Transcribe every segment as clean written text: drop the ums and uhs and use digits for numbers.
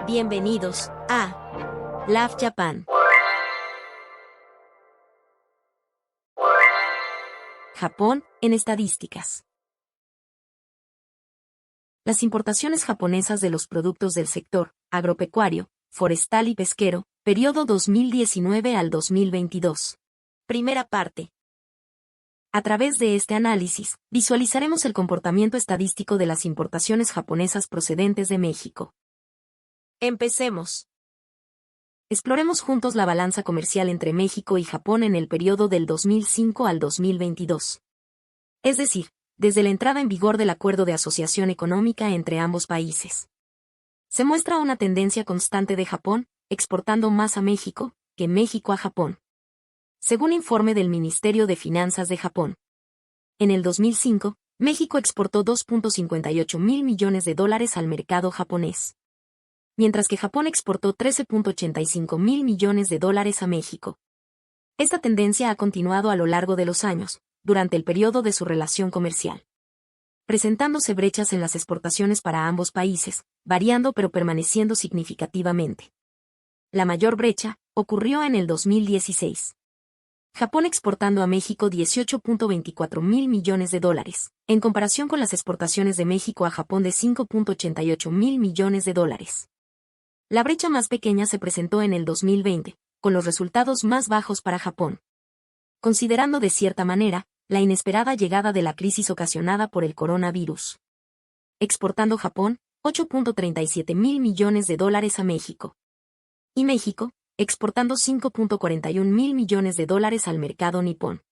Bienvenidos a Love Japan. Japón en estadísticas. Las importaciones japonesas de los productos del sector agropecuario, forestal y pesquero, periodo 2019 al 2022. Primera parte. A través de este análisis, visualizaremos el comportamiento estadístico de las importaciones japonesas procedentes de México. Empecemos. Exploremos juntos la balanza comercial entre México y Japón en el periodo del 2005 al 2022. Es decir, desde la entrada en vigor del Acuerdo de Asociación Económica entre ambos países. Se muestra una tendencia constante de Japón, exportando más a México, que México a Japón. Según informe del Ministerio de Finanzas de Japón. En el 2005, México exportó 2.58 mil millones de dólares al mercado japonés. Mientras que Japón exportó 13.85 mil millones de dólares a México. Esta tendencia ha continuado a lo largo de los años, durante el periodo de su relación comercial. Presentándose brechas en las exportaciones para ambos países, variando pero permaneciendo significativamente. La mayor brecha ocurrió en el 2016. Japón exportando a México 18.24 mil millones de dólares, en comparación con las exportaciones de México a Japón de 5.88 mil millones de dólares. La brecha más pequeña se presentó en el 2020, con los resultados más bajos para Japón. Considerando de cierta manera, la inesperada llegada de la crisis ocasionada por el coronavirus. Exportando Japón, 8.37 mil millones de dólares a México. Y México, exportando 5.41 mil millones de dólares al mercado nipón.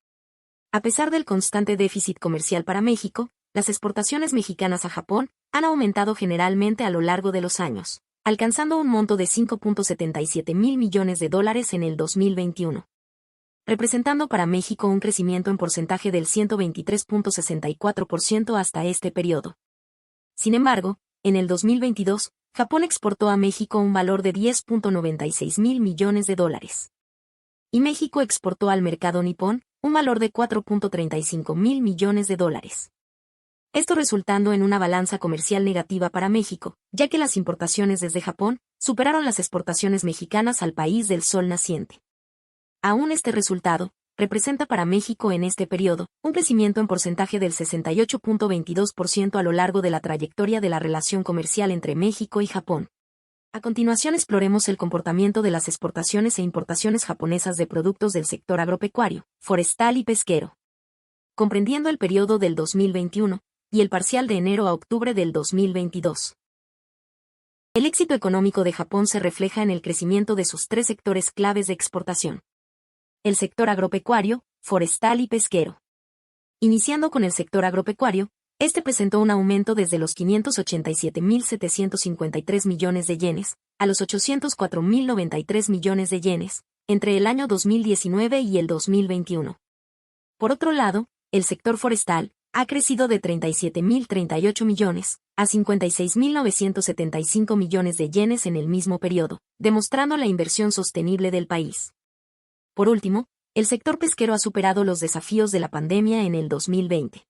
A pesar del constante déficit comercial para México, las exportaciones mexicanas a Japón han aumentado generalmente a lo largo de los años, alcanzando un monto de 5.77 mil millones de dólares en el 2021. Representando para México un crecimiento en porcentaje del 123.64% hasta este periodo. Sin embargo, en el 2022, Japón exportó a México un valor de 10.96 mil millones de dólares. Y México exportó al mercado nipón un valor de 4.35 mil millones de dólares. Esto resultando en una balanza comercial negativa para México, ya que las importaciones desde Japón superaron las exportaciones mexicanas al país del sol naciente. Aún este resultado representa para México en este periodo un crecimiento en porcentaje del 68.22% a lo largo de la trayectoria de la relación comercial entre México y Japón. A continuación exploremos el comportamiento de las exportaciones e importaciones japonesas de productos del sector agropecuario, forestal y pesquero. Comprendiendo el periodo del 2021 y el parcial de enero a octubre del 2022. El éxito económico de Japón se refleja en el crecimiento de sus tres sectores claves de exportación. El sector agropecuario, forestal y pesquero. Iniciando con el sector agropecuario, este presentó un aumento desde los 587.753 millones de yenes a los 804.093 millones de yenes entre el año 2019 y el 2021. Por otro lado, el sector forestal ha crecido de 37.038 millones a 56.975 millones de yenes en el mismo periodo, demostrando la inversión sostenible del país. Por último, el sector pesquero ha superado los desafíos de la pandemia en el 2020.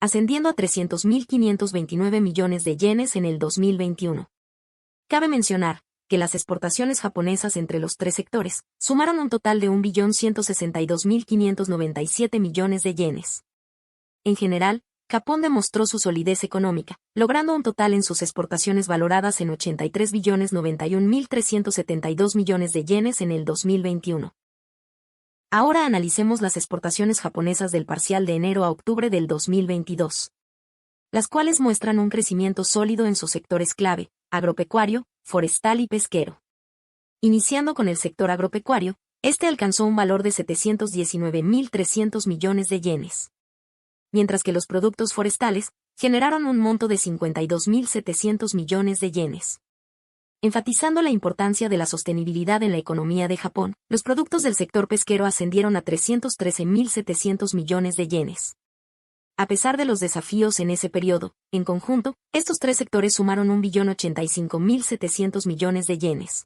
Ascendiendo a 300.529 millones de yenes en el 2021. Cabe mencionar que las exportaciones japonesas entre los tres sectores sumaron un total de 1.162.597 millones de yenes. En general, Japón demostró su solidez económica, logrando un total en sus exportaciones valoradas en 83.091.372 millones de yenes en el 2021. Ahora analicemos las exportaciones japonesas del parcial de enero a octubre del 2022. Las cuales muestran un crecimiento sólido en sus sectores clave, agropecuario, forestal y pesquero. Iniciando con el sector agropecuario, este alcanzó un valor de 719.300 millones de yenes. Mientras que los productos forestales generaron un monto de 52.700 millones de yenes. Enfatizando la importancia de la sostenibilidad en la economía de Japón, los productos del sector pesquero ascendieron a 313.700 millones de yenes. A pesar de los desafíos en ese periodo, en conjunto, estos tres sectores sumaron 1.085.700 millones de yenes.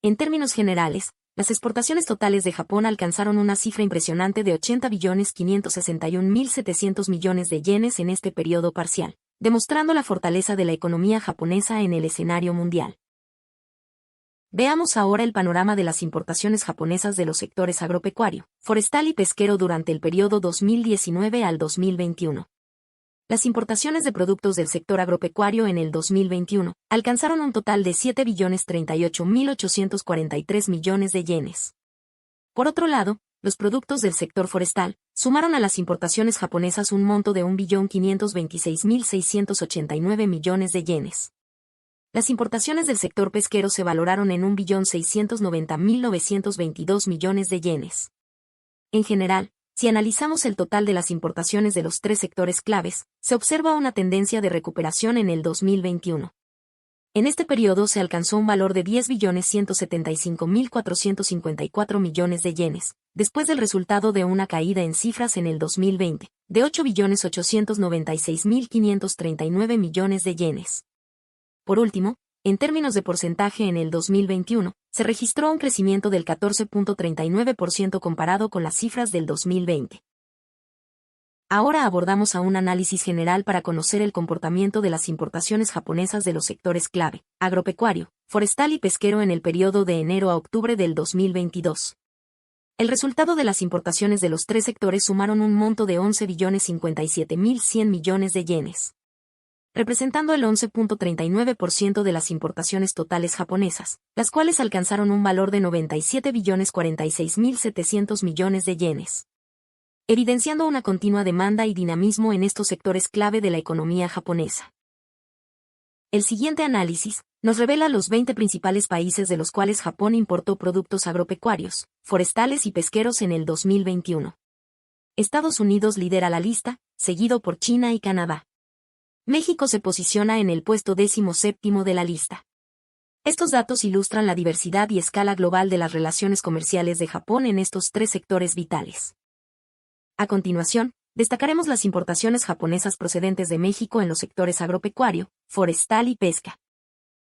En términos generales, las exportaciones totales de Japón alcanzaron una cifra impresionante de 80.561.700 millones de yenes en este periodo parcial, demostrando la fortaleza de la economía japonesa en el escenario mundial. Veamos ahora el panorama de las importaciones japonesas de los sectores agropecuario, forestal y pesquero durante el periodo 2019 al 2021. Las importaciones de productos del sector agropecuario en el 2021 alcanzaron un total de 7.038.843 millones de yenes. Por otro lado, los productos del sector forestal sumaron a las importaciones japonesas un monto de 1.526.689 millones de yenes. Las importaciones del sector pesquero se valoraron en 1.690.922 millones de yenes. En general, si analizamos el total de las importaciones de los tres sectores claves, se observa una tendencia de recuperación en el 2021. En este periodo se alcanzó un valor de 10.175.454 millones de yenes, después del resultado de una caída en cifras en el 2020, de 8.896.539 millones de yenes. Por último, en términos de porcentaje en el 2021, se registró un crecimiento del 14.39% comparado con las cifras del 2020. Ahora abordamos a un análisis general para conocer el comportamiento de las importaciones japonesas de los sectores clave, agropecuario, forestal y pesquero en el periodo de enero a octubre del 2022. El resultado de las importaciones de los tres sectores sumaron un monto de 11.057.100 millones de yenes, representando el 11.39% de las importaciones totales japonesas, las cuales alcanzaron un valor de 97.046.700 millones de yenes, evidenciando una continua demanda y dinamismo en estos sectores clave de la economía japonesa. El siguiente análisis nos revela los 20 principales países de los cuales Japón importó productos agropecuarios, forestales y pesqueros en el 2021. Estados Unidos lidera la lista, seguido por China y Canadá. México se posiciona en el puesto 17º de la lista. Estos datos ilustran la diversidad y escala global de las relaciones comerciales de Japón en estos tres sectores vitales. A continuación, destacaremos las importaciones japonesas procedentes de México en los sectores agropecuario, forestal y pesca.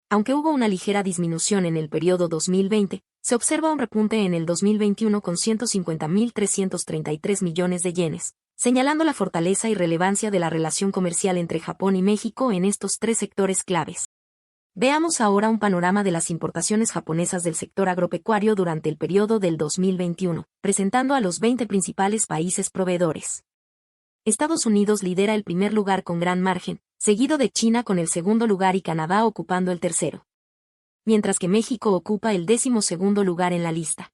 Aunque hubo una ligera disminución en el periodo 2020, se observa un repunte en el 2021 con 150.333 millones de yenes, señalando la fortaleza y relevancia de la relación comercial entre Japón y México en estos tres sectores claves. Veamos ahora un panorama de las importaciones japonesas del sector agropecuario durante el periodo del 2021, presentando a los 20 principales países proveedores. Estados Unidos lidera el primer lugar con gran margen, seguido de China con el segundo lugar y Canadá ocupando el tercero, mientras que México ocupa el 12º lugar en la lista.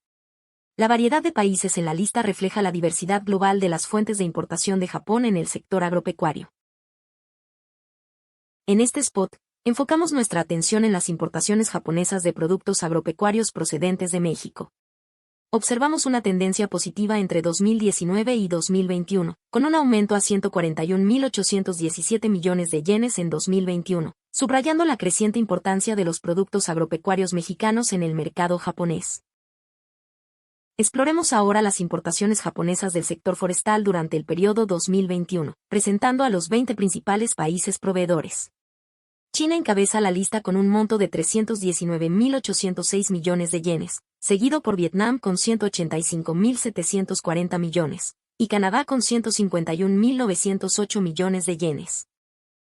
La variedad de países en la lista refleja la diversidad global de las fuentes de importación de Japón en el sector agropecuario. En este spot, enfocamos nuestra atención en las importaciones japonesas de productos agropecuarios procedentes de México. Observamos una tendencia positiva entre 2019 y 2021, con un aumento a 141.817 millones de yenes en 2021, subrayando la creciente importancia de los productos agropecuarios mexicanos en el mercado japonés. Exploremos ahora las importaciones japonesas del sector forestal durante el periodo 2021, presentando a los 20 principales países proveedores. China encabeza la lista con un monto de 319.806 millones de yenes, seguido por Vietnam con 185.740 millones, y Canadá con 151.908 millones de yenes.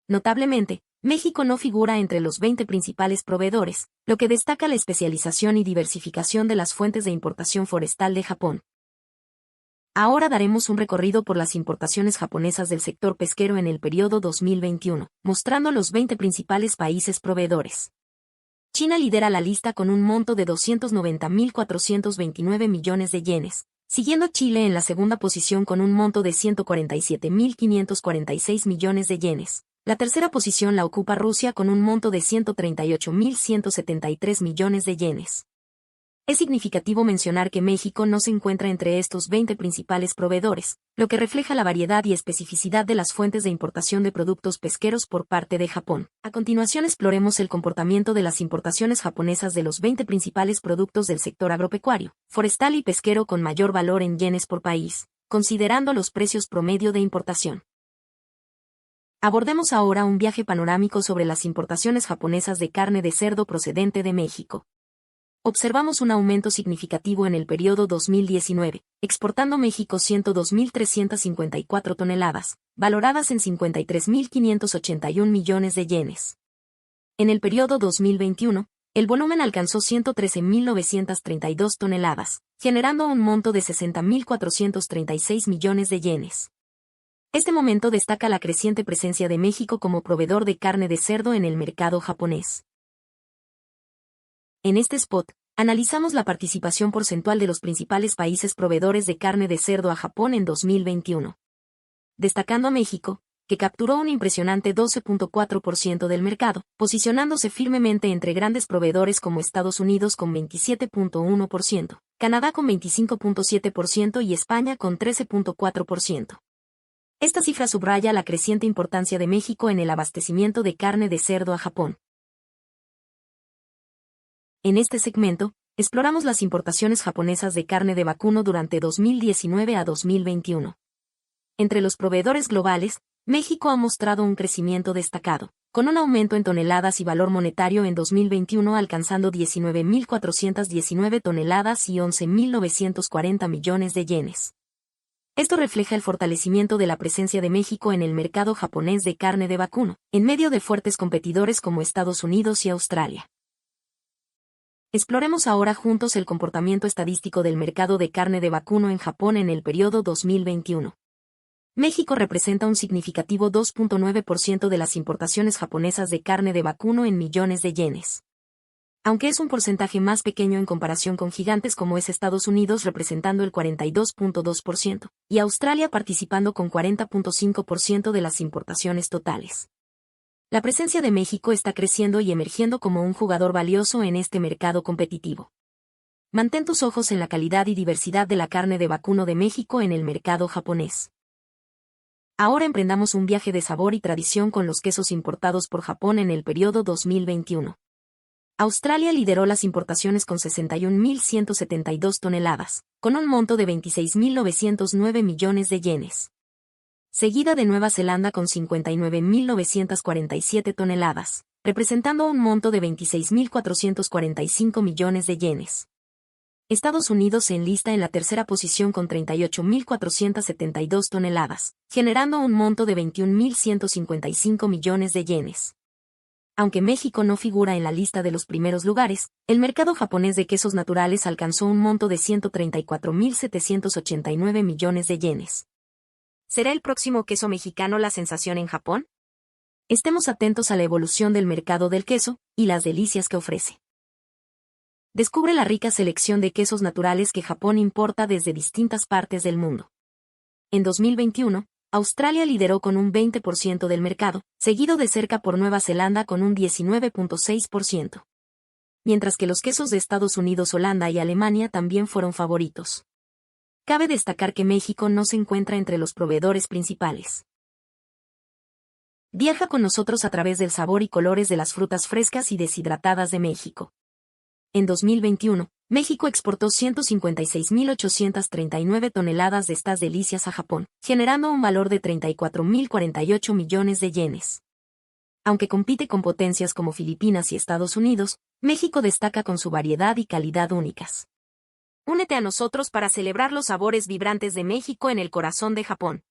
Notablemente, México no figura entre los 20 principales proveedores, lo que destaca la especialización y diversificación de las fuentes de importación forestal de Japón. Ahora daremos un recorrido por las importaciones japonesas del sector pesquero en el periodo 2021, mostrando los 20 principales países proveedores. China lidera la lista con un monto de 290.429 millones de yenes, siguiendo Chile en la segunda posición con un monto de 147.546 millones de yenes. La tercera posición la ocupa Rusia con un monto de 138.173 millones de yenes. Es significativo mencionar que México no se encuentra entre estos 20 principales proveedores, lo que refleja la variedad y especificidad de las fuentes de importación de productos pesqueros por parte de Japón. A continuación exploremos el comportamiento de las importaciones japonesas de los 20 principales productos del sector agropecuario, forestal y pesquero con mayor valor en yenes por país, considerando los precios promedio de importación. Abordemos ahora un viaje panorámico sobre las importaciones japonesas de carne de cerdo procedente de México. Observamos un aumento significativo en el periodo 2019, exportando México 102.354 toneladas, valoradas en 53.581 millones de yenes. En el periodo 2021, El volumen alcanzó 113.932 toneladas, generando un monto de 60.436 millones de yenes. Este momento destaca la creciente presencia de México como proveedor de carne de cerdo en el mercado japonés. En este spot, analizamos la participación porcentual de los principales países proveedores de carne de cerdo a Japón en 2021. Destacando a México, que capturó un impresionante 12.4% del mercado, posicionándose firmemente entre grandes proveedores como Estados Unidos con 27.1%, Canadá con 25.7% y España con 13.4%. Esta cifra subraya la creciente importancia de México en el abastecimiento de carne de cerdo a Japón. En este segmento, exploramos las importaciones japonesas de carne de vacuno durante 2019 a 2021. Entre los proveedores globales, México ha mostrado un crecimiento destacado, con un aumento en toneladas y valor monetario en 2021 alcanzando 19.419 toneladas y 11.940 millones de yenes. Esto refleja el fortalecimiento de la presencia de México en el mercado japonés de carne de vacuno, en medio de fuertes competidores como Estados Unidos y Australia. Exploremos ahora juntos el comportamiento estadístico del mercado de carne de vacuno en Japón en el periodo 2021. México representa un significativo 2.9% de las importaciones japonesas de carne de vacuno en millones de yenes. Aunque es un porcentaje más pequeño en comparación con gigantes como es Estados Unidos representando el 42.2%, y Australia participando con 40.5% de las importaciones totales. La presencia de México está creciendo y emergiendo como un jugador valioso en este mercado competitivo. Mantén tus ojos en la calidad y diversidad de la carne de vacuno de México en el mercado japonés. Ahora emprendamos un viaje de sabor y tradición con los quesos importados por Japón en el periodo 2021. Australia lideró las importaciones con 61.172 toneladas, con un monto de 26.909 millones de yenes. Seguida de Nueva Zelanda con 59.947 toneladas, representando un monto de 26.445 millones de yenes. Estados Unidos se enlista en la tercera posición con 38.472 toneladas, generando un monto de 21.155 millones de yenes. Aunque México no figura en la lista de los primeros lugares, el mercado japonés de quesos naturales alcanzó un monto de 134.789 millones de yenes. ¿Será el próximo queso mexicano la sensación en Japón? Estemos atentos a la evolución del mercado del queso y las delicias que ofrece. Descubre la rica selección de quesos naturales que Japón importa desde distintas partes del mundo. En 2021, Australia lideró con un 20% del mercado, seguido de cerca por Nueva Zelanda con un 19.6%. Mientras que los quesos de Estados Unidos, Holanda y Alemania también fueron favoritos. Cabe destacar que México no se encuentra entre los proveedores principales. Viaja con nosotros a través del sabor y colores de las frutas frescas y deshidratadas de México. En 2021, México exportó 156.839 toneladas de estas delicias a Japón, generando un valor de 34.048 millones de yenes. Aunque compite con potencias como Filipinas y Estados Unidos, México destaca con su variedad y calidad únicas. Únete a nosotros para celebrar los sabores vibrantes de México en el corazón de Japón.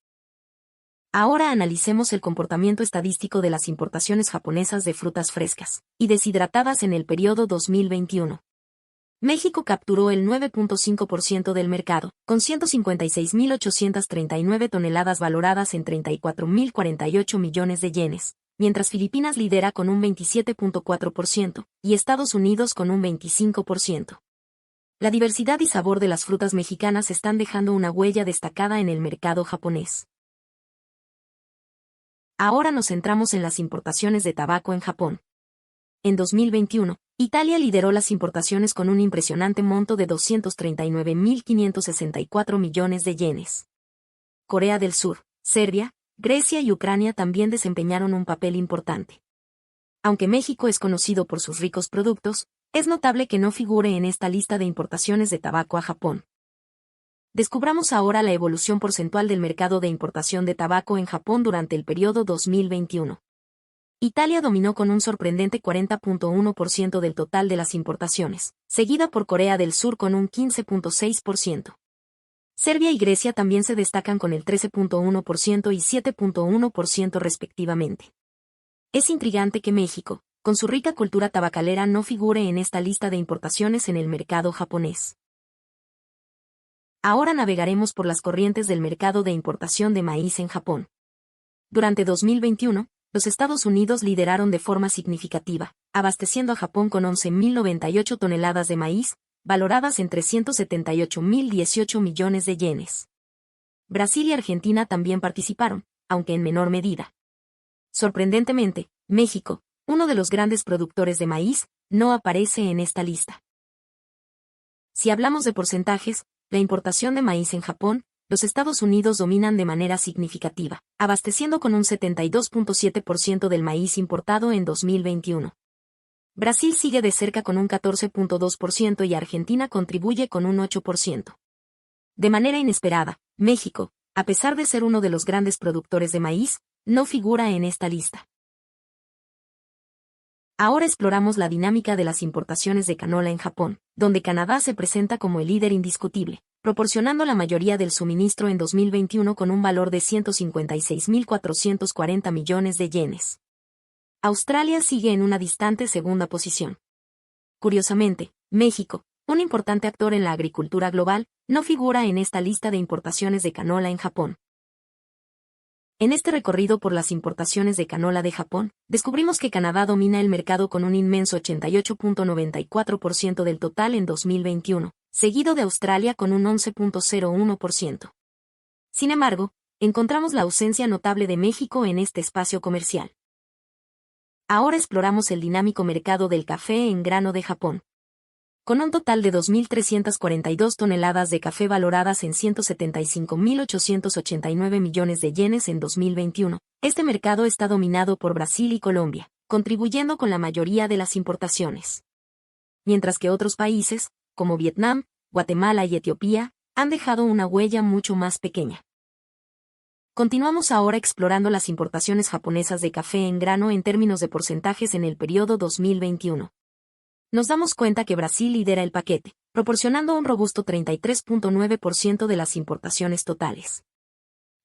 Ahora analicemos el comportamiento estadístico de las importaciones japonesas de frutas frescas y deshidratadas en el periodo 2021. México capturó el 9.5% del mercado, con 156.839 toneladas valoradas en 34.048 millones de yenes, mientras Filipinas lidera con un 27.4% y Estados Unidos con un 25%. La diversidad y sabor de las frutas mexicanas están dejando una huella destacada en el mercado japonés. Ahora nos centramos en las importaciones de tabaco en Japón. En 2021, Italia lideró las importaciones con un impresionante monto de 239.564 millones de yenes. Corea del Sur, Serbia, Grecia y Ucrania también desempeñaron un papel importante. Aunque México es conocido por sus ricos productos, es notable que no figure en esta lista de importaciones de tabaco a Japón. Descubramos ahora la evolución porcentual del mercado de importación de tabaco en Japón durante el periodo 2021. Italia dominó con un sorprendente 40.1% del total de las importaciones, seguida por Corea del Sur con un 15.6%. Serbia y Grecia también se destacan con el 13.1% y 7.1% respectivamente. Es intrigante que México, con su rica cultura tabacalera, no figure en esta lista de importaciones en el mercado japonés. Ahora navegaremos por las corrientes del mercado de importación de maíz en Japón. Durante 2021, los Estados Unidos lideraron de forma significativa, abasteciendo a Japón con 11.098 toneladas de maíz, valoradas en 378.018 millones de yenes. Brasil y Argentina también participaron, aunque en menor medida. Sorprendentemente, México, uno de los grandes productores de maíz, no aparece en esta lista. Si hablamos de porcentajes, la importación de maíz en Japón, los Estados Unidos dominan de manera significativa, abasteciendo con un 72.7% del maíz importado en 2021. Brasil sigue de cerca con un 14.2% y Argentina contribuye con un 8%. De manera inesperada, México, a pesar de ser uno de los grandes productores de maíz, no figura en esta lista. Ahora exploramos la dinámica de las importaciones de canola en Japón, donde Canadá se presenta como el líder indiscutible, proporcionando la mayoría del suministro en 2021 con un valor de 156.440 millones de yenes. Australia sigue en una distante segunda posición. Curiosamente, México, un importante actor en la agricultura global, no figura en esta lista de importaciones de canola en Japón. En este recorrido por las importaciones de canola de Japón, descubrimos que Canadá domina el mercado con un inmenso 88.94% del total en 2021, seguido de Australia con un 11.01%. Sin embargo, encontramos la ausencia notable de México en este espacio comercial. Ahora exploramos el dinámico mercado del café en grano de Japón. Con un total de 2.342 toneladas de café valoradas en 175.889 millones de yenes en 2021, este mercado está dominado por Brasil y Colombia, contribuyendo con la mayoría de las importaciones. Mientras que otros países, como Vietnam, Guatemala y Etiopía, han dejado una huella mucho más pequeña. Continuamos ahora explorando las importaciones japonesas de café en grano en términos de porcentajes en el periodo 2021. Nos damos cuenta que Brasil lidera el paquete, proporcionando un robusto 33.9% de las importaciones totales.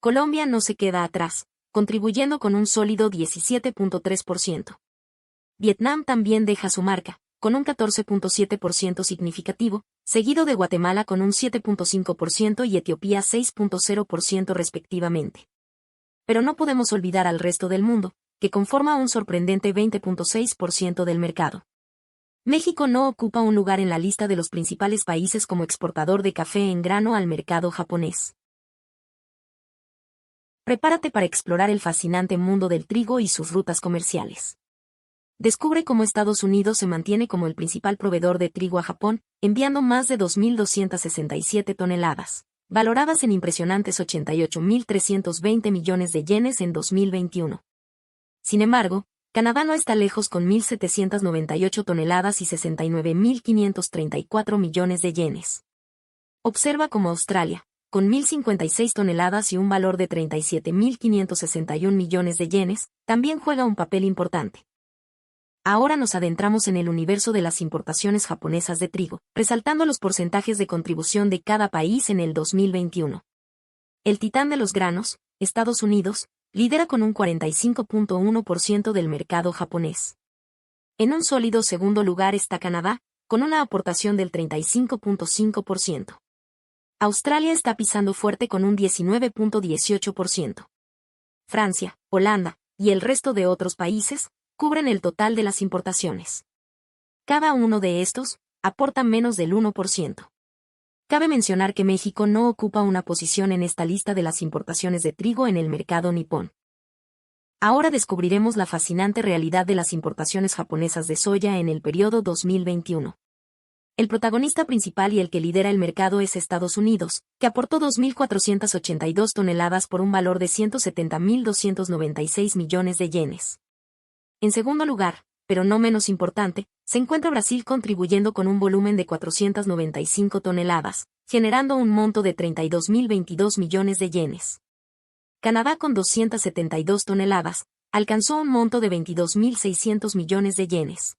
Colombia no se queda atrás, contribuyendo con un sólido 17.3%. Vietnam también deja su marca, con un 14.7% significativo, seguido de Guatemala con un 7.5% y Etiopía 6.0% respectivamente. Pero no podemos olvidar al resto del mundo, que conforma un sorprendente 20.6% del mercado. México no ocupa un lugar en la lista de los principales países como exportador de café en grano al mercado japonés. Prepárate para explorar el fascinante mundo del trigo y sus rutas comerciales. Descubre cómo Estados Unidos se mantiene como el principal proveedor de trigo a Japón, enviando más de 2.267 toneladas, valoradas en impresionantes 88.320 millones de yenes en 2021. Sin embargo, Canadá no está lejos con 1.798 toneladas y 69.534 millones de yenes. Observa cómo Australia, con 1.056 toneladas y un valor de 37.561 millones de yenes, también juega un papel importante. Ahora nos adentramos en el universo de las importaciones japonesas de trigo, resaltando los porcentajes de contribución de cada país en el 2021. El titán de los granos, Estados Unidos, lidera con un 45.1% del mercado japonés. En un sólido segundo lugar está Canadá, con una aportación del 35.5%. Australia está pisando fuerte con un 19.18%. Francia, Holanda, y el resto de otros países, cubren el total de las importaciones. Cada uno de estos aporta menos del 1%. Cabe mencionar que México no ocupa una posición en esta lista de las importaciones de trigo en el mercado nipón. Ahora descubriremos la fascinante realidad de las importaciones japonesas de soya en el periodo 2021. El protagonista principal y el que lidera el mercado es Estados Unidos, que aportó 2.482 toneladas por un valor de 170.296 millones de yenes. En segundo lugar, pero no menos importante, se encuentra Brasil contribuyendo con un volumen de 495 toneladas, generando un monto de 32.022 millones de yenes. Canadá con 272 toneladas, alcanzó un monto de 22.600 millones de yenes.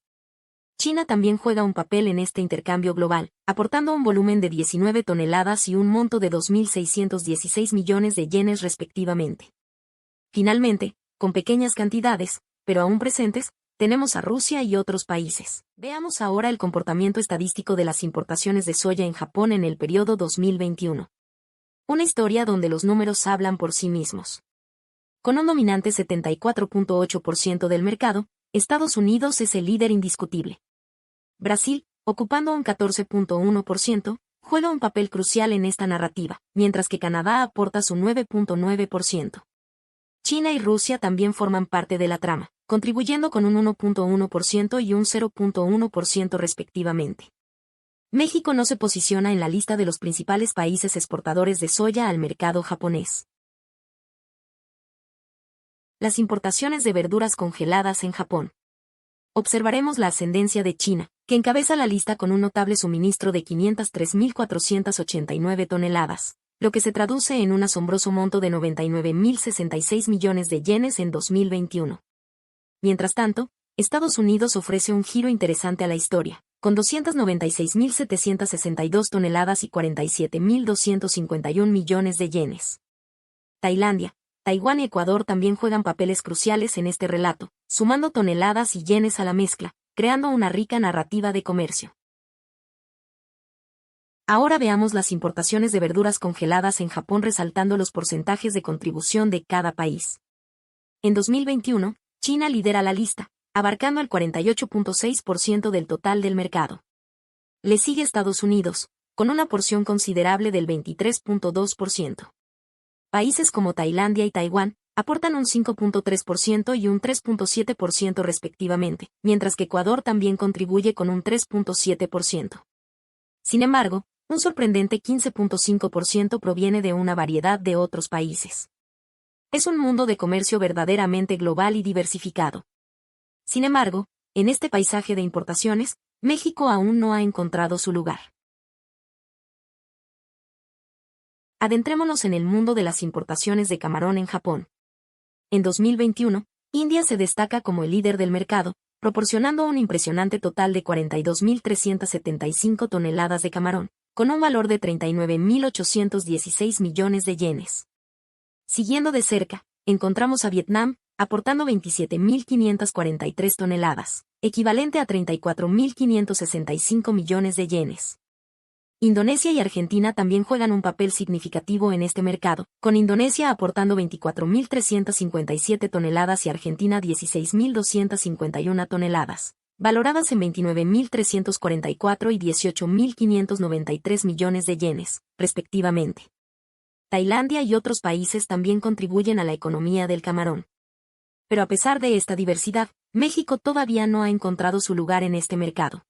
China también juega un papel en este intercambio global, aportando un volumen de 19 toneladas y un monto de 2.616 millones de yenes respectivamente. Finalmente, con pequeñas cantidades, pero aún presentes, tenemos a Rusia y otros países. Veamos ahora el comportamiento estadístico de las importaciones de soya en Japón en el periodo 2021. Una historia donde los números hablan por sí mismos. Con un dominante 74.8% del mercado, Estados Unidos es el líder indiscutible. Brasil, ocupando un 14.1%, juega un papel crucial en esta narrativa, mientras que Canadá aporta su 9.9%. China y Rusia también forman parte de la trama, contribuyendo con un 1.1% y un 0.1% respectivamente. México no se posiciona en la lista de los principales países exportadores de soya al mercado japonés. Las importaciones de verduras congeladas en Japón. Observaremos la ascendencia de China, que encabeza la lista con un notable suministro de 503.489 toneladas, lo que se traduce en un asombroso monto de 99.066 millones de yenes en 2021. Mientras tanto, Estados Unidos ofrece un giro interesante a la historia, con 296.762 toneladas y 47.251 millones de yenes. Tailandia, Taiwán y Ecuador también juegan papeles cruciales en este relato, sumando toneladas y yenes a la mezcla, creando una rica narrativa de comercio. Ahora veamos las importaciones de verduras congeladas en Japón resaltando los porcentajes de contribución de cada país. En 2021, China lidera la lista, abarcando el 48.6% del total del mercado. Le sigue Estados Unidos, con una porción considerable del 23.2%. Países como Tailandia y Taiwán aportan un 5.3% y un 3.7% respectivamente, mientras que Ecuador también contribuye con un 3.7%. Sin embargo, un sorprendente 15.5% proviene de una variedad de otros países. Es un mundo de comercio verdaderamente global y diversificado. Sin embargo, en este paisaje de importaciones, México aún no ha encontrado su lugar. Adentrémonos en el mundo de las importaciones de camarón en Japón. En 2021, India se destaca como el líder del mercado, proporcionando un impresionante total de 42.375 toneladas de camarón, con un valor de 39.816 millones de yenes. Siguiendo de cerca, encontramos a Vietnam, aportando 27.543 toneladas, equivalente a 34.565 millones de yenes. Indonesia y Argentina también juegan un papel significativo en este mercado, con Indonesia aportando 24.357 toneladas y Argentina 16.251 toneladas, valoradas en 29.344 y 18.593 millones de yenes, respectivamente. Tailandia y otros países también contribuyen a la economía del camarón. Pero a pesar de esta diversidad, México todavía no ha encontrado su lugar en este mercado.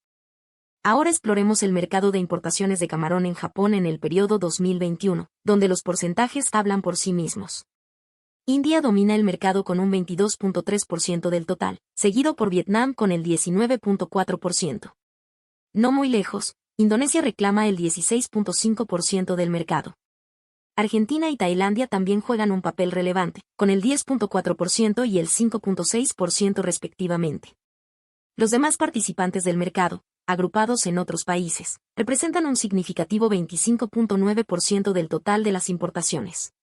Ahora exploremos el mercado de importaciones de camarón en Japón en el periodo 2021, donde los porcentajes hablan por sí mismos. India domina el mercado con un 22.3% del total, seguido por Vietnam con el 19.4%. No muy lejos, Indonesia reclama el 16.5% del mercado. Argentina y Tailandia también juegan un papel relevante, con el 10.4% y el 5.6% respectivamente. Los demás participantes del mercado, agrupados en otros países, representan un significativo 25.9% del total de las importaciones.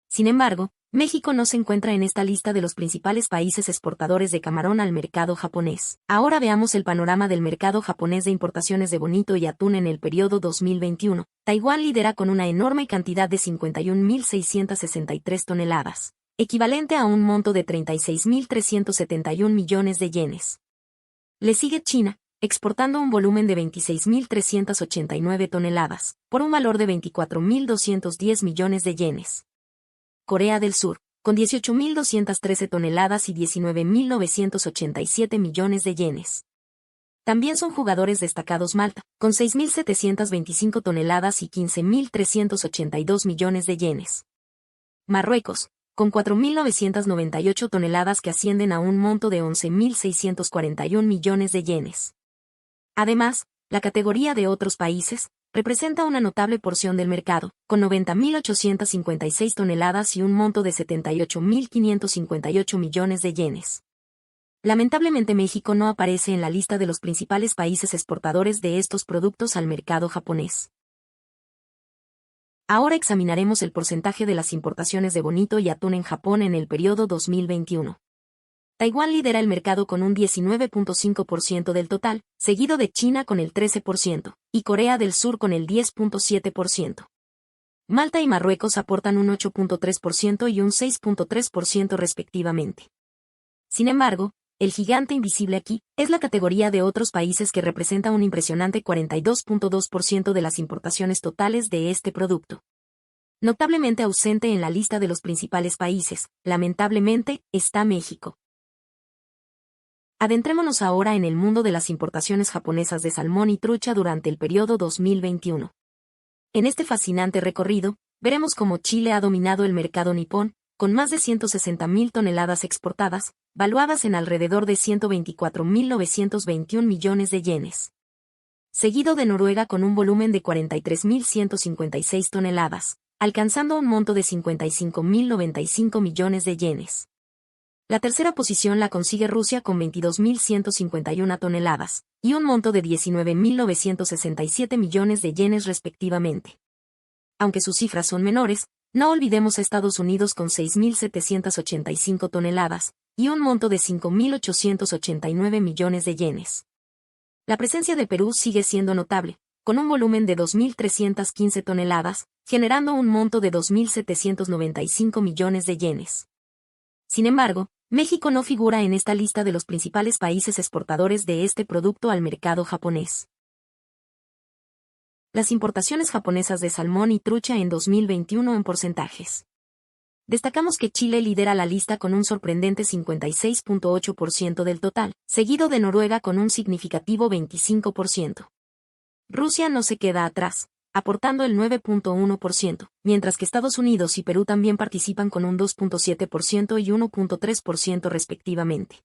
Sin embargo, México no se encuentra en esta lista de los principales países exportadores de camarón al mercado japonés. Ahora veamos el panorama del mercado japonés de importaciones de bonito y atún en el periodo 2021. Taiwán lidera con una enorme cantidad de 51.663 toneladas, equivalente a un monto de 36.371 millones de yenes. Le sigue China, exportando un volumen de 26.389 toneladas, por un valor de 24.210 millones de yenes. Corea del Sur, con 18.213 toneladas y 19.987 millones de yenes. También son jugadores destacados Malta, con 6.725 toneladas y 15.382 millones de yenes. Marruecos, con 4.998 toneladas que ascienden a un monto de 11.641 millones de yenes. Además, la categoría de otros países representa una notable porción del mercado, con 90.856 toneladas y un monto de 78.558 millones de yenes. Lamentablemente México no aparece en la lista de los principales países exportadores de estos productos al mercado japonés. Ahora examinaremos el porcentaje de las importaciones de bonito y atún en Japón en el periodo 2021. Taiwán lidera el mercado con un 19.5% del total, seguido de China con el 13%, y Corea del Sur con el 10.7%. Malta y Marruecos aportan un 8.3% y un 6.3% respectivamente. Sin embargo, el gigante invisible aquí es la categoría de otros países que representa un impresionante 42.2% de las importaciones totales de este producto. Notablemente ausente en la lista de los principales países, lamentablemente, está México. Adentrémonos ahora en el mundo de las importaciones japonesas de salmón y trucha durante el periodo 2021. En este fascinante recorrido, veremos cómo Chile ha dominado el mercado nipón, con más de 160.000 toneladas exportadas, valuadas en alrededor de 124.921 millones de yenes. Seguido de Noruega con un volumen de 43.156 toneladas, alcanzando un monto de 55.095 millones de yenes. La tercera posición la consigue Rusia con 22.151 toneladas, y un monto de 19.967 millones de yenes respectivamente. Aunque sus cifras son menores, no olvidemos a Estados Unidos con 6.785 toneladas, y un monto de 5.889 millones de yenes. La presencia de Perú sigue siendo notable, con un volumen de 2.315 toneladas, generando un monto de 2.795 millones de yenes. Sin embargo, México no figura en esta lista de los principales países exportadores de este producto al mercado japonés. Las importaciones japonesas de salmón y trucha en 2021 en porcentajes. Destacamos que Chile lidera la lista con un sorprendente 56.8% del total, seguido de Noruega con un significativo 25%. Rusia no se queda atrás, aportando el 9.1%, mientras que Estados Unidos y Perú también participan con un 2.7% y 1.3% respectivamente.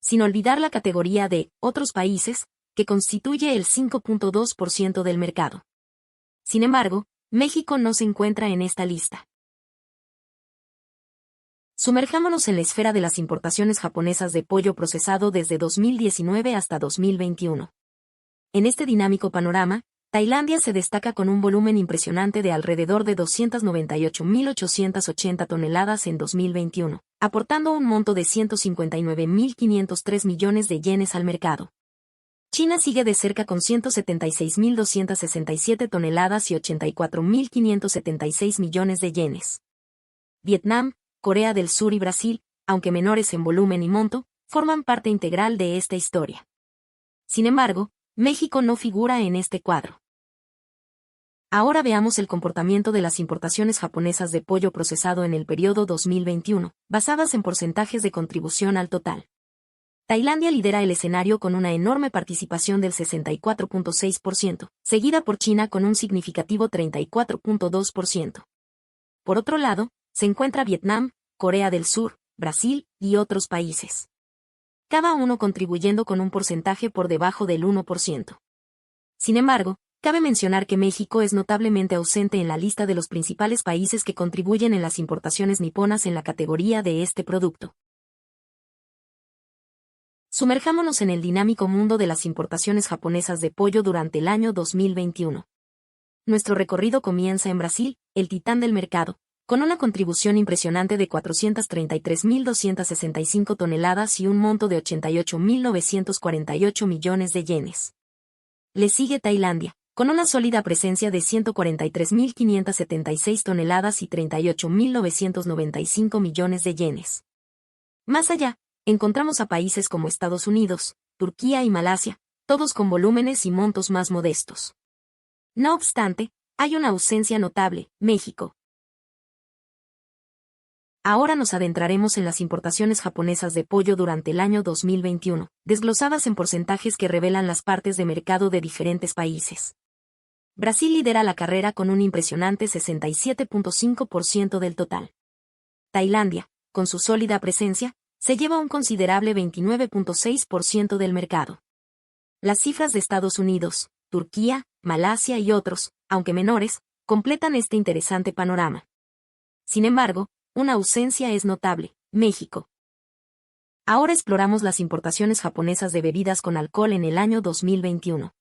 Sin olvidar la categoría de otros países, que constituye el 5.2% del mercado. Sin embargo, México no se encuentra en esta lista. Sumerjámonos en la esfera de las importaciones japonesas de pollo procesado desde 2019 hasta 2021. En este dinámico panorama, Tailandia se destaca con un volumen impresionante de alrededor de 298.880 toneladas en 2021, aportando un monto de 159.503 millones de yenes al mercado. China sigue de cerca con 176.267 toneladas y 84.576 millones de yenes. Vietnam, Corea del Sur y Brasil, aunque menores en volumen y monto, forman parte integral de esta historia. Sin embargo, México no figura en este cuadro. Ahora veamos el comportamiento de las importaciones japonesas de pollo procesado en el periodo 2021, basadas en porcentajes de contribución al total. Tailandia lidera el escenario con una enorme participación del 64.6%, seguida por China con un significativo 34.2%. Por otro lado, se encuentra Vietnam, Corea del Sur, Brasil y otros países. Cada uno contribuyendo con un porcentaje por debajo del 1%. Sin embargo, cabe mencionar que México es notablemente ausente en la lista de los principales países que contribuyen en las importaciones niponas en la categoría de este producto. Sumerjámonos en el dinámico mundo de las importaciones japonesas de pollo durante el año 2021. Nuestro recorrido comienza en Brasil, el titán del mercado, con una contribución impresionante de 433.265 toneladas y un monto de 88.948 millones de yenes. Le sigue Tailandia, con una sólida presencia de 143.576 toneladas y 38.995 millones de yenes. Más allá, encontramos a países como Estados Unidos, Turquía y Malasia, todos con volúmenes y montos más modestos. No obstante, hay una ausencia notable, México. Ahora nos adentraremos en las importaciones japonesas de pollo durante el año 2021, desglosadas en porcentajes que revelan las partes de mercado de diferentes países. Brasil lidera la carrera con un impresionante 67.5% del total. Tailandia, con su sólida presencia, se lleva un considerable 29.6% del mercado. Las cifras de Estados Unidos, Turquía, Malasia y otros, aunque menores, completan este interesante panorama. Sin embargo, una ausencia es notable, México. Ahora exploramos las importaciones japonesas de bebidas con alcohol en el año 2021.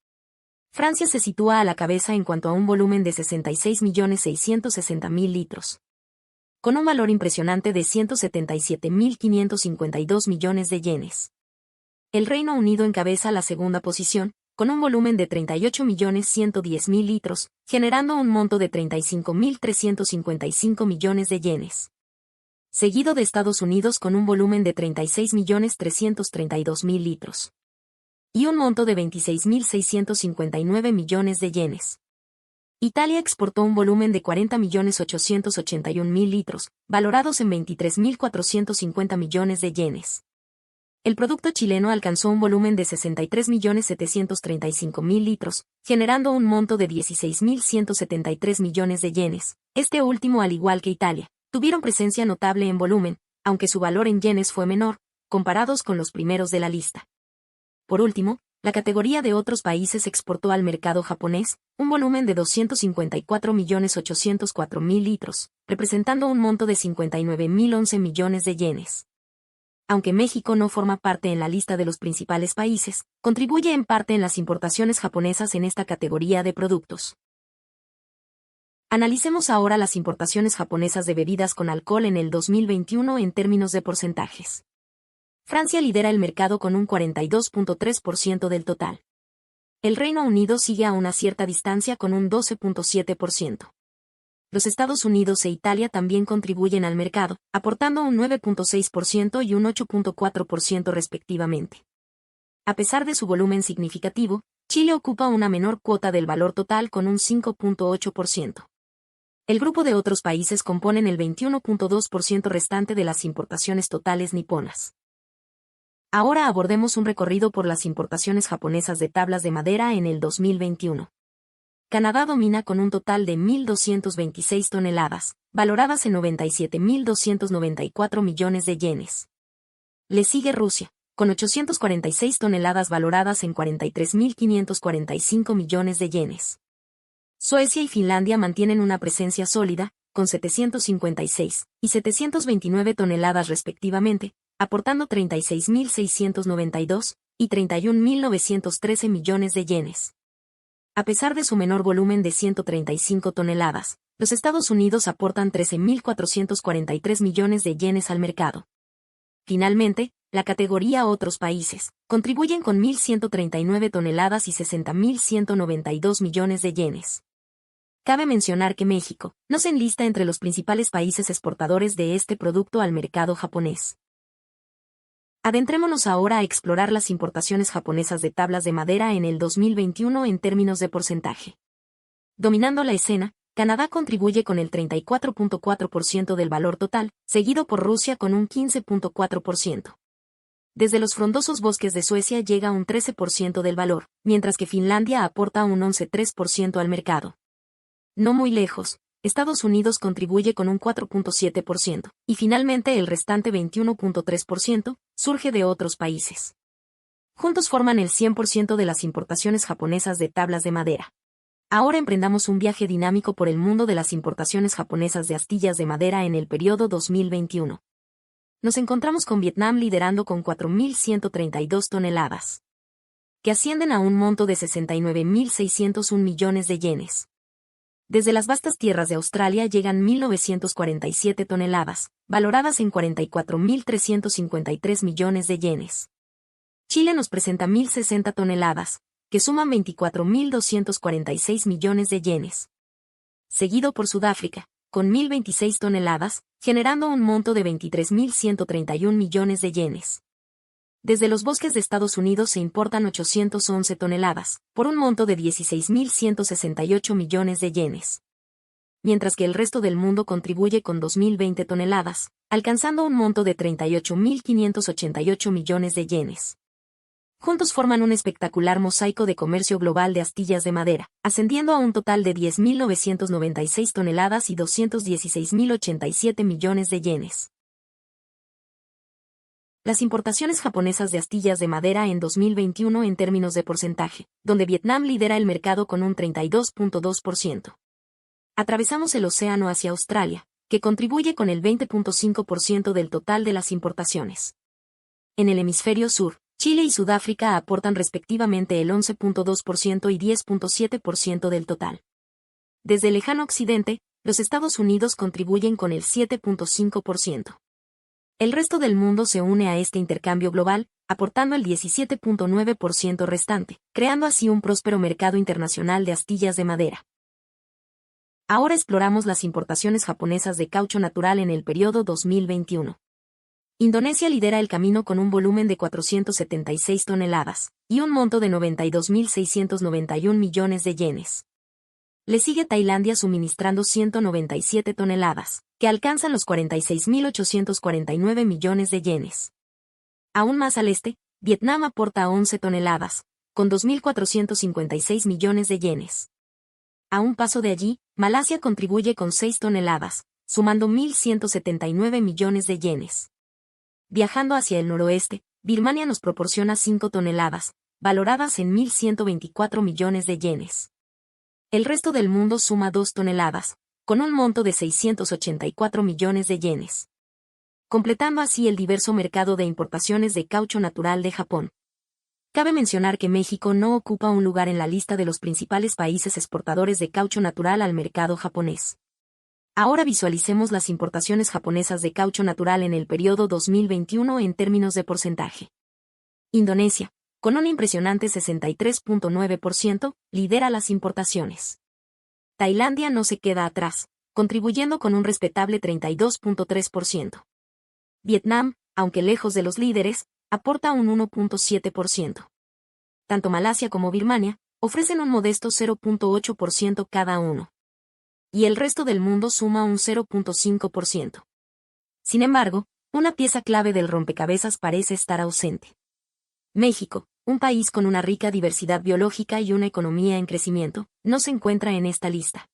Francia se sitúa a la cabeza en cuanto a un volumen de 66.660.000 litros. con un valor impresionante de 177.552 millones de yenes. El Reino Unido encabeza la segunda posición, con un volumen de 38.110.000 litros, generando un monto de 35.355 millones de yenes. Seguido de Estados Unidos con un volumen de 36.332.000 litros. Y un monto de 26.659 millones de yenes. Italia exportó un volumen de 40.881.000 litros, valorados en 23.450 millones de yenes. El producto chileno alcanzó un volumen de 63.735.000 litros, generando un monto de 16.173 millones de yenes. Este último, al igual que Italia, tuvieron presencia notable en volumen, aunque su valor en yenes fue menor, comparados con los primeros de la lista. Por último, la categoría de otros países exportó al mercado japonés un volumen de 254.804.000 litros, representando un monto de 59.011 millones de yenes. Aunque México no forma parte en la lista de los principales países, contribuye en parte en las importaciones japonesas en esta categoría de productos. Analicemos ahora las importaciones japonesas de bebidas con alcohol en el 2021 en términos de porcentajes. Francia lidera el mercado con un 42.3% del total. El Reino Unido sigue a una cierta distancia con un 12.7%. Los Estados Unidos e Italia también contribuyen al mercado, aportando un 9.6% y un 8.4% respectivamente. A pesar de su volumen significativo, Chile ocupa una menor cuota del valor total con un 5.8%. El grupo de otros países componen el 21.2% restante de las importaciones totales niponas. Ahora abordemos un recorrido por las importaciones japonesas de tablas de madera en el 2021. Canadá domina con un total de 1.226 toneladas, valoradas en 97.294 millones de yenes. Le sigue Rusia, con 846 toneladas valoradas en 43.545 millones de yenes. Suecia y Finlandia mantienen una presencia sólida, con 756 y 729 toneladas respectivamente, aportando 36.692 y 31.913 millones de yenes. A pesar de su menor volumen de 135 toneladas, los Estados Unidos aportan 13.443 millones de yenes al mercado. Finalmente, la categoría Otros países contribuyen con 1.139 toneladas y 60.192 millones de yenes. Cabe mencionar que México no se enlista entre los principales países exportadores de este producto al mercado japonés. Adentrémonos ahora a explorar las importaciones japonesas de tablas de madera en el 2021 en términos de porcentaje. Dominando la escena, Canadá contribuye con el 34.4% del valor total, seguido por Rusia con un 15.4%. Desde los frondosos bosques de Suecia llega un 13% del valor, mientras que Finlandia aporta un 11.3% al mercado. No muy lejos, Estados Unidos contribuye con un 4.7%, y finalmente el restante 21.3% surge de otros países. Juntos forman el 100% de las importaciones japonesas de tablas de madera. Ahora emprendamos un viaje dinámico por el mundo de las importaciones japonesas de astillas de madera en el periodo 2021. Nos encontramos con Vietnam liderando con 4.132 toneladas, que ascienden a un monto de 69.601 millones de yenes. Desde las vastas tierras de Australia llegan 1.947 toneladas, valoradas en 44.353 millones de yenes. Chile nos presenta 1.060 toneladas, que suman 24.246 millones de yenes. Seguido por Sudáfrica, con 1.026 toneladas, generando un monto de 23.131 millones de yenes. Desde los bosques de Estados Unidos se importan 811 toneladas, por un monto de 16.168 millones de yenes. Mientras que el resto del mundo contribuye con 2.020 toneladas, alcanzando un monto de 38.588 millones de yenes. Juntos forman un espectacular mosaico de comercio global de astillas de madera, ascendiendo a un total de 10.996 toneladas y 216.087 millones de yenes. Las importaciones japonesas de astillas de madera en 2021 en términos de porcentaje, donde Vietnam lidera el mercado con un 32.2%. Atravesamos el océano hacia Australia, que contribuye con el 20.5% del total de las importaciones. En el hemisferio sur, Chile y Sudáfrica aportan respectivamente el 11.2% y 10.7% del total. Desde el lejano occidente, Los Estados Unidos contribuyen con el 7.5%. El resto del mundo se une a este intercambio global, aportando el 17.9% restante, creando así un próspero mercado internacional de astillas de madera. Ahora exploramos las importaciones japonesas de caucho natural en el periodo 2021. Indonesia lidera el camino con un volumen de 476 toneladas, y un monto de 92.691 millones de yenes. Le sigue Tailandia suministrando 197 toneladas, que alcanzan los 46.849 millones de yenes. Aún más al este, Vietnam aporta 11 toneladas, con 2.456 millones de yenes. A un paso de allí, Malasia contribuye con 6 toneladas, sumando 1.179 millones de yenes. Viajando hacia el noroeste, Birmania nos proporciona 5 toneladas, valoradas en 1.124 millones de yenes. El resto del mundo suma 2 toneladas, con un monto de 684 millones de yenes. Completando así el diverso mercado de importaciones de caucho natural de Japón. Cabe mencionar que México no ocupa un lugar en la lista de los principales países exportadores de caucho natural al mercado japonés. Ahora visualicemos las importaciones japonesas de caucho natural en el periodo 2021 en términos de porcentaje. Indonesia, con un impresionante 63.9%, lidera las importaciones. Tailandia no se queda atrás, contribuyendo con un respetable 32.3%. Vietnam, aunque lejos de los líderes, aporta un 1.7%. Tanto Malasia como Birmania ofrecen un modesto 0.8% cada uno. Y el resto del mundo suma un 0.5%. Sin embargo, una pieza clave del rompecabezas parece estar ausente. México, un país con una rica diversidad biológica y una economía en crecimiento, no se encuentra en esta lista.